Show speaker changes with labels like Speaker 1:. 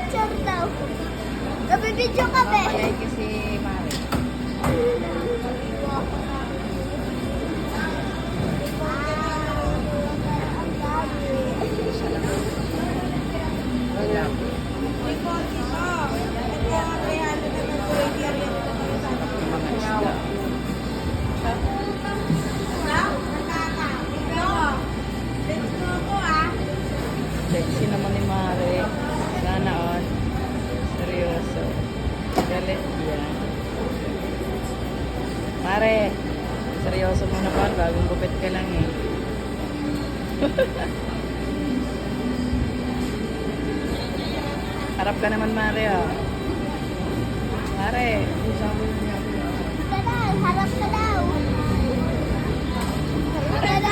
Speaker 1: picture daw. Nabibidyo ka, be.
Speaker 2: Malay kasi Mari. Sexy naman ni Mare. Sana on. Seryoso. Galit yan. Mare, seryoso muna pa. Bagong gupit ka lang eh. Harap ka naman Mare ah. Mare.
Speaker 1: Ka daw, harap ka daw. Harap ka daw.